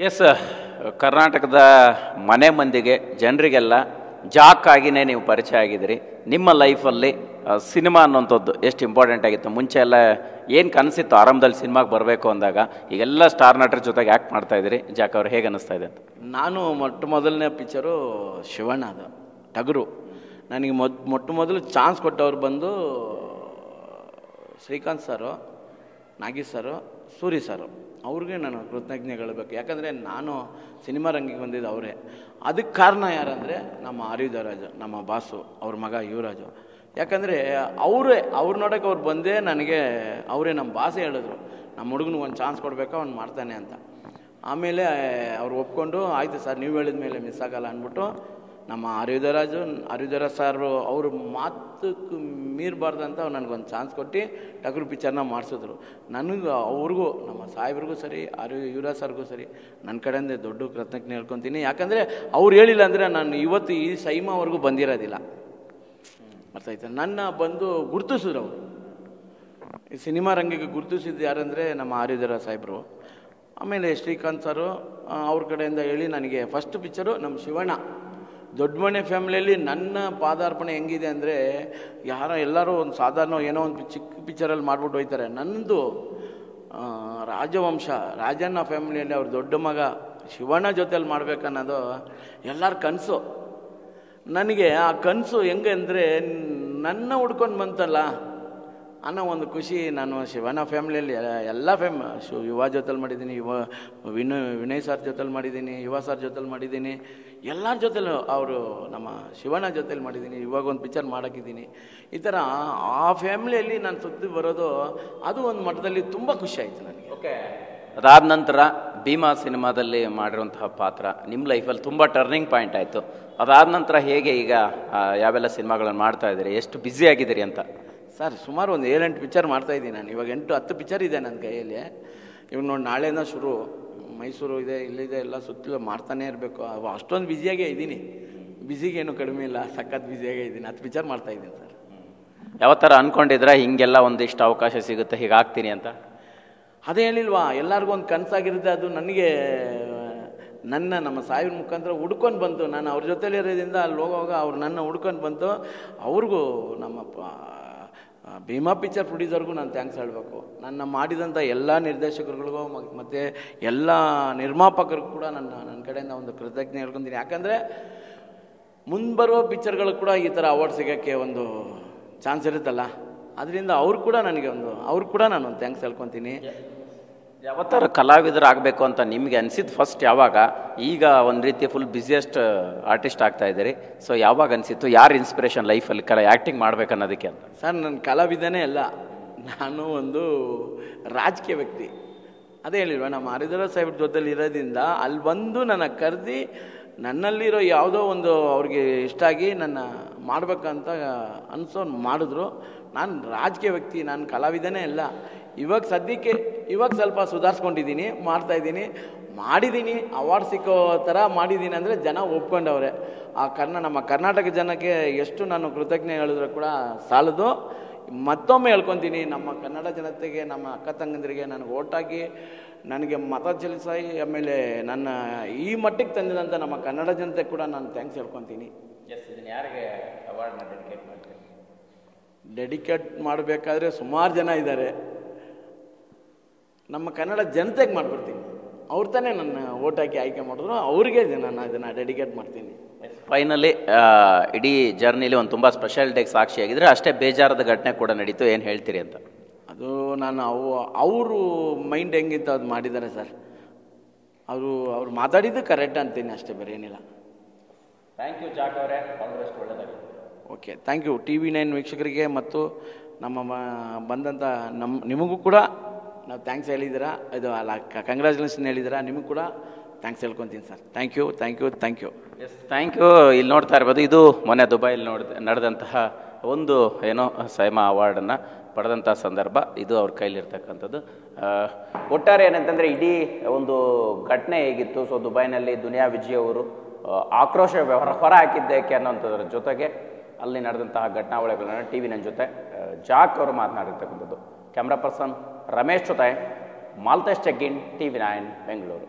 S, ಕರ್ನಾಟಕದ ಮನೆ ಮಂದಿಗೆ ಜನರಿಗೆಲ್ಲ ಜಾಕ್ ಆಗಿನೇ ನೀವು ಪರಿಚಯ ಆಗಿದ್ದೀರಿ. ನಿಮ್ಮ ಲೈಫಲ್ಲಿ ಸಿನಿಮಾ ಅನ್ನೋಂಥದ್ದು ಎಷ್ಟು ಇಂಪಾರ್ಟೆಂಟ್ ಆಗಿತ್ತು? ಮುಂಚೆ ಎಲ್ಲ ಏನು ಕನಸಿತ್ತು ಆರಂಭದಲ್ಲಿ ಸಿನಿಮಾಗೆ ಬರಬೇಕು ಅಂದಾಗ? ಈಗೆಲ್ಲ ಸ್ಟಾರ್ ನಟರ ಜೊತೆಗೆ ಆ್ಯಕ್ಟ್ ಮಾಡ್ತಾ ಇದ್ದೀರಿ. ಜಾಕ್ ಅವ್ರು ಹೇಗೆ ಅನ್ನಿಸ್ತಾ ಇದೆ ಅಂತ? ನಾನು ಮೊದಲನೇ ಪಿಕ್ಚರು ಶಿವಣ್ಣ, ಅದು ಟಗರು. ನನಗೆ ಮೊದಲು ಚಾನ್ಸ್ ಕೊಟ್ಟವ್ರು ಬಂದು ಶ್ರೀಕಾಂತ್ ಸರು, ನಾಗೇಶ್ ಸರು, ಸೂರಿ ಸರು. ಅವ್ರಿಗೆ ನಾನು ಕೃತಜ್ಞತೆಗಳಬೇಕು. ಯಾಕಂದರೆ ನಾನು ಸಿನಿಮಾ ರಂಗಿಗೆ ಬಂದಿದ್ದು ಅವರೇ. ಅದಕ್ಕೆ ಕಾರಣ ಯಾರಂದರೆ ನಮ್ಮ ಆರ್ಯುಧರಾಜು, ನಮ್ಮ ಬಾಸು, ಅವ್ರ ಮಗ ಯುವರಾಜು. ಯಾಕಂದರೆ ಅವ್ರು ನೋಡೋಕೆ ಅವ್ರು ಬಂದೇ ನನಗೆ ಅವರೇ ನಮ್ಮ ಬಾಸೇ ಹೇಳಿದ್ರು, ನಮ್ಮ ಹುಡುಗನಿಗೆ ಒಂದು ಚಾನ್ಸ್ ಕೊಡಬೇಕಾ, ಅವ್ನು ಮಾಡ್ತಾನೆ ಅಂತ. ಆಮೇಲೆ ಅವ್ರು ಒಪ್ಕೊಂಡು ಆಯಿತು ಸರ್, ನೀವು ಹೇಳಿದ ಮೇಲೆ ಮಿಸ್ ಆಗಲ್ಲ ಅಂದ್ಬಿಟ್ಟು ನಮ್ಮ ಆರ್ಯುಧರಾಜ್ ಸಾರು ಅವ್ರ ಮಾತಕ್ಕೆ ಮೀರಬಾರ್ದಂತ ನನಗೊಂದು ಚಾನ್ಸ್ ಕೊಟ್ಟು ಟಗರು ಪಿಕ್ಚರ್ನ ಮಾಡಿಸಿದ್ರು. ನನಗೂ ಅವ್ರಿಗೂ, ನಮ್ಮ ಸಾಹೇಬ್ರಿಗೂ ಸರಿ, ಯುವರಾಜ್ ಸರ್ಗೂ ಸರಿ, ನನ್ನ ಕಡೆಯಿಂದ ದೊಡ್ಡ ಕೃತಜ್ಞತೆ ಹೇಳ್ಕೊತೀನಿ. ಯಾಕಂದರೆ ಅವ್ರು ಹೇಳಿಲ್ಲ ಅಂದರೆ ನಾನು ಇವತ್ತು ಈ ಸೈಮಾವರೆಗೂ ಬಂದಿರೋದಿಲ್ಲ. ಅರ್ಥಾಯ್ತು? ನನ್ನ ಬಂದು ಗುರುತಿಸಿದ್ರು ಅವರು. ಈ ಸಿನಿಮಾ ರಂಗಿಗೆ ಗುರುತಿಸಿದ್ದು ಯಾರಂದರೆ ನಮ್ಮ ಆರ್ಯುಧರಾಜ್ ಸಾಹೇಬರು. ಆಮೇಲೆ ಶ್ರೀಕಾಂತ್ ಸರು ಅವ್ರ ಕಡೆಯಿಂದ ಹೇಳಿ ನನಗೆ ಫಸ್ಟ್ ಪಿಕ್ಚರು ನಮ್ಮ ಶಿವಣ್ಣ. ದೊಡ್ಡ ಮನೆ ಫ್ಯಾಮಿಲಿಯಲ್ಲಿ ನನ್ನ ಪಾದಾರ್ಪಣೆ ಹೆಂಗಿದೆ ಅಂದರೆ, ಎಲ್ಲರೂ ಒಂದು ಸಾಧಾರಣ ಏನೋ ಒಂದು ಚಿಕ್ಕ ಪಿಕ್ಚರಲ್ಲಿ ಮಾಡ್ಬಿಟ್ಟು ಹೋಗ್ತಾರೆ. ನನ್ನದು ರಾಜವಂಶ, ರಾಜಣ್ಣ ಫ್ಯಾಮಿಲಿಯಲ್ಲಿ ಅವ್ರ ದೊಡ್ಡ ಮಗ ಶಿವಣ್ಣ ಜೊತೆಯಲ್ಲಿ ಮಾಡ್ಬೇಕನ್ನೋದು ಎಲ್ಲರ ಕನಸು. ನನಗೆ ಆ ಕನಸು ಹೆಂಗೆ ಅಂದರೆ, ನನ್ನ ಹುಡ್ಕೊಂಡು ಬಂತಲ್ಲ ಅನ್ನೋ ಒಂದು ಖುಷಿ. ನಾನು ಶಿವಣ್ಣ ಫ್ಯಾಮಿಲಿಯಲ್ಲಿ ಎಲ್ಲ ಯುವ ಜೊತೆಲಿ ಮಾಡಿದ್ದೀನಿ, ವಿನಯ್ ಸರ್ ಜೊತೆಲಿ ಮಾಡಿದ್ದೀನಿ, ಯುವ ಸರ್ ಜೊತೆಲಿ ಮಾಡಿದ್ದೀನಿ, ಎಲ್ಲರ ಜೊತೆಲೂ ಅವರು ನಮ್ಮ ಶಿವಣ್ಣ ಜೊತೆಲಿ ಮಾಡಿದ್ದೀನಿ. ಇವಾಗ ಒಂದು ಪಿಕ್ಚರ್ ಮಾಡೋಕ್ಕಿದ್ದೀನಿ. ಈ ಥರ ಆ ಫ್ಯಾಮಿಲಿಯಲ್ಲಿ ನಾನು ಸುತ್ತಿ ಬರೋದು, ಅದು ಒಂದು ಮಟ್ಟದಲ್ಲಿ ತುಂಬ ಖುಷಿ ಆಯಿತು ನನಗೆ. ಓಕೆ, ಅದಾದ ನಂತರ ಭೀಮಾ ಸಿನಿಮಾದಲ್ಲಿ ಮಾಡಿರುವಂತಹ ಪಾತ್ರ ನಿಮ್ಮ ಲೈಫಲ್ಲಿ ತುಂಬ ಟರ್ನಿಂಗ್ ಪಾಯಿಂಟ್ ಆಯಿತು. ಅದಾದ ನಂತರ ಹೇಗೆ ಈಗ ಯಾವೆಲ್ಲ ಸಿನಿಮಾಗಳನ್ನು ಮಾಡ್ತಾ ಇದ್ದೀರಿ, ಎಷ್ಟು ಬ್ಯುಸಿ ಆಗಿದ್ದೀರಿ ಅಂತ? ಸರ್, ಸುಮಾರು ಒಂದು 7-8 ಪಿಕ್ಚರ್ ಮಾಡ್ತಾಯಿದ್ದೀನಿ ನಾನು. ಇವಾಗ 8-10 ಪಿಕ್ಚರ್ ಇದೆ ನನ್ನ ಕೈಯಲ್ಲಿ. ಇವಾಗ ನೋಡಿ, ನಾಳೆಯಿಂದ ಶುರು. ಮೈಸೂರು ಇದೆ, ಇಲ್ಲಿದೆ, ಎಲ್ಲ ಸುತ್ತಲೂ ಮಾಡ್ತಾನೆ ಇರಬೇಕು. ಅಷ್ಟೊಂದು ಬ್ಯುಸಿಯಾಗೇ ಇದ್ದೀನಿ. ಬ್ಯುಸಿಗೇನು ಕಡಿಮೆ ಇಲ್ಲ, ಸಖತ್ ಬ್ಯುಸಿಯಾಗೇ ಇದ್ದೀನಿ. 10 ಪಿಕ್ಚರ್ ಮಾಡ್ತಾಯಿದ್ದೀನಿ ಸರ್. ಯಾವ ಥರ ಅಂದ್ಕೊಂಡಿದ್ರೆ ಹಿಂಗೆಲ್ಲ ಒಂದಿಷ್ಟು ಅವಕಾಶ ಸಿಗುತ್ತೆ, ಹೀಗಾಗ್ತೀನಿ ಅಂತ? ಅದೇ ಹೇಳಿಲ್ವಾ, ಎಲ್ಲರಿಗೂ ಒಂದು ಕನಸಾಗಿರುತ್ತೆ. ಅದು ನನಗೆ ನಮ್ಮ ಸಾಯಿರ ಮುಖಾಂತರ ಹುಡ್ಕೊಂಡು ಬಂತು. ನಾನು ಅವ್ರ ಜೊತೆಲಿ ಇರೋದ್ರಿಂದ ಅಲ್ಲಿ ಹೋಗುವಾಗ ಅವ್ರು ನನ್ನ ಹುಡ್ಕೊಂಡು ಬಂತು. ಅವ್ರಿಗೂ ನಮ್ಮ ಭೀಮಾ ಪಿಕ್ಚರ್ ಪ್ರೊಡ್ಯೂಸರ್ಗೂ ನಾನು ಥ್ಯಾಂಕ್ಸ್ ಹೇಳಬೇಕು. ನನ್ನ ಮಾಡಿದಂಥ ಎಲ್ಲ ನಿರ್ದೇಶಕರುಗಳಿಗೂ ಮತ್ತು ಎಲ್ಲ ನಿರ್ಮಾಪಕರಿಗೂ ಕೂಡ ನನ್ನ ಕಡೆಯಿಂದ ಒಂದು ಕೃತಜ್ಞತೆ ಹೇಳ್ಕೊತೀನಿ. ಯಾಕಂದರೆ ಮುಂಬರುವ ಪಿಕ್ಚರ್ಗಳು ಕೂಡ ಈ ಥರ ಅವಾರ್ಡ್ ಸಿಗೋಕ್ಕೆ ಒಂದು ಚಾನ್ಸ್ ಇರುತ್ತಲ್ಲ, ಅದರಿಂದ ಅವ್ರು ಕೂಡ ನಾನು ಒಂದು ಥ್ಯಾಂಕ್ಸ್ ಹೇಳ್ಕೊತೀನಿ. ಯಾವ ಥರ ಕಲಾವಿದರಾಗಬೇಕು ಅಂತ ನಿಮಗೆ ಅನಿಸಿದ್ದು ಫಸ್ಟ್ ಯಾವಾಗ? ಈಗ ಒಂದು ರೀತಿಯ ಫುಲ್ ಬ್ಯುಸಿಯೆಸ್ಟ್ ಆರ್ಟಿಸ್ಟ್ ಆಗ್ತಾ ಇದ್ದೀರಿ. ಸೊ ಯಾವಾಗ ಅನಿಸಿತ್ತು, ಯಾರು ಇನ್ಸ್ಪಿರೇಷನ್ ಲೈಫಲ್ಲಿ ಆ್ಯಕ್ಟಿಂಗ್ ಮಾಡ್ಬೇಕನ್ನೋದಕ್ಕೆ ಅಂತ? ಸರ್, ನನ್ನ ಕಲಾವಿದನೇ ಅಲ್ಲ, ನಾನು ಒಂದು ರಾಜಕೀಯ ವ್ಯಕ್ತಿ. ಅದೇ ಹೇಳಿಲ್ವ, ನಮ್ಮ ಆರ್ಯುಧರಾಜ್ ಸಾಹೇಬ್ರ ಜೊತೆಲಿ ಇರೋದ್ರಿಂದ ಅಲ್ಲಿ ಬಂದು ನನ್ನ ಕರೆದು ನನ್ನಲ್ಲಿರೋ ಯಾವುದೋ ಒಂದು ಅವ್ರಿಗೆ ಇಷ್ಟ ಆಗಿ ನನ್ನ ಮಾಡ್ಬೇಕಂತ ಅನಿಸೋ ಮಾಡಿದ್ರು. ನಾನು ರಾಜಕೀಯ ವ್ಯಕ್ತಿ, ನಾನು ಕಲಾವಿದನೇ ಅಲ್ಲ. ಇವಾಗ ಸದ್ಯಕ್ಕೆ ಸ್ವಲ್ಪ ಸುಧಾರಿಸ್ಕೊಂಡಿದ್ದೀನಿ, ಮಾಡಿದ್ದೀನಿ. ಅವಾರ್ಡ್ ಸಿಕ್ಕೋ ಥರ ಮಾಡಿದ್ದೀನಿ ಅಂದರೆ ಜನ ಒಪ್ಕೊಂಡವ್ರೆ. ನಮ್ಮ ಕರ್ನಾಟಕ ಜನಕ್ಕೆ ಎಷ್ಟು ನಾನು ಕೃತಜ್ಞತೆ ಹೇಳಿದ್ರು ಕೂಡ ಸಾಲದು. ಮತ್ತೊಮ್ಮೆ ಹೇಳ್ಕೊತೀನಿ, ನಮ್ಮ ಕನ್ನಡ ಜನತೆಗೆ, ನಮ್ಮ ಅಕ್ಕ ತಂಗಂದಿರಿಗೆ ನನಗೆ ಓಟಾಗಿ ನನಗೆ ಮತ ಚಲಿಸಿ, ಆಮೇಲೆ ನನ್ನ ಈ ಮಟ್ಟಿಗೆ ತಂದಿದಂಥ ನಮ್ಮ ಕನ್ನಡ ಜನತೆ ಕೂಡ ನಾನು ಥ್ಯಾಂಕ್ಸ್ ಹೇಳ್ಕೊತೀನಿ. ಯಾರಿಗೆ ಅವಾರ್ಡ್ನ ಡೆಡಿಕೇಟ್ ಮಾಡಬೇಕಾದ್ರೆ ಸುಮಾರು ಜನ ಇದ್ದಾರೆ. ನಮ್ಮ ಕನ್ನಡ ಜನತೆಗೆ ಮಾಡಿಬಿಡ್ತೀನಿ. ಅವ್ರು ತಾನೇ ನನ್ನ ಓಟ್ ಹಾಕಿ ಆಯ್ಕೆ ಮಾಡಿದ್ರು, ಅವ್ರಿಗೆ ನಾನು ಇದನ್ನು ಡೆಡಿಕೇಟ್ ಮಾಡ್ತೀನಿ. ಫೈನಲಿ ಇಡೀ ಜರ್ನಿಲಿ ಒಂದು ತುಂಬ ಸ್ಪೆಷಲ್ ಡೇಗೆ ಸಾಕ್ಷಿಯಾಗಿದ್ರೆ, ಅಷ್ಟೇ ಬೇಜಾರದ ಘಟನೆ ಕೂಡ ನಡೀತು, ಏನು ಹೇಳ್ತೀರಿ ಅಂತ? ಅದು ನಾನು ಅವರು ಮೈಂಡ್ ಹೆಂಗಿತ್ತು ಅದು ಮಾಡಿದ್ದಾರೆ ಸರ್. ಅವ್ರು ಮಾತಾಡಿದ್ದು ಕರೆಕ್ಟ್ ಅಂತೀನಿ, ಅಷ್ಟೇ, ಬೇರೆ ಏನಿಲ್ಲ. ಥ್ಯಾಂಕ್ ಯು ಜಾಕ್ ಅವರೇ, ಕಾಂಗ್ರೆಸ್ ಒಳ್ಳೆಯದಾಗಿ. Okay, thank you. TV9 ವೀಕ್ಷಕರಿಗೆ ಮತ್ತು ಬಂದಂಥ ನಿಮಗೂ ಕೂಡ ನಾವು ಥ್ಯಾಂಕ್ಸ್ ಹೇಳಿದ್ದೀರಾ. ಇದು ಅಲ್ಲ, ಕಂಗ್ರ್ಯಾಚುಲೇಷನ್ ಹೇಳಿದ್ದೀರಾ. ನಿಮಗೂ ಕೂಡ ಥ್ಯಾಂಕ್ಸ್ ಹೇಳ್ಕೊತೀನಿ sir. Thank you. Yes, thank you. ಇಲ್ಲಿ ನೋಡ್ತಾ ಇರ್ಬೋದು, ಇದು ಮೊನ್ನೆ ದುಬೈಲಿ ನಡೆದಂತಹ ಒಂದು ಸೈಮಾ ಅವಾರ್ಡನ್ನು ಪಡೆದಂಥ ಸಂದರ್ಭ. ಇದು ಅವ್ರ ಕೈಲಿರ್ತಕ್ಕಂಥದ್ದು. ಒಟ್ಟಾರೆ ಏನಂತಂದರೆ, ಇಡೀ ಒಂದು ಘಟನೆ ಹೇಗಿತ್ತು. ಸೊ ದುಬೈನಲ್ಲಿ ದುನಿಯಾ ವಿಜಯ್ ಅವರು ಆಕ್ರೋಶ ಹೊರ ಹಾಕಿದ್ದಕ್ಕೆ ಅನ್ನೋಂಥದ್ರ ಜೊತೆಗೆ ಅಲ್ಲಿ ನಡೆದಂತಹ ಘಟನಾವಳಿಗಳನ್ನ TV9 ಜೊತೆ ಜಾಕ್ ಅವರು ಮಾತನಾಡಿರ್ತಕ್ಕಂಥದ್ದು. ಕ್ಯಾಮ್ರಾ ಪರ್ಸನ್ ರಮೇಶ್ ಜೊತೆ ಮಾಲ್ತೇಶ್ ಚೆಗ್ಗಿನ್, TV9 ಬೆಂಗಳೂರು.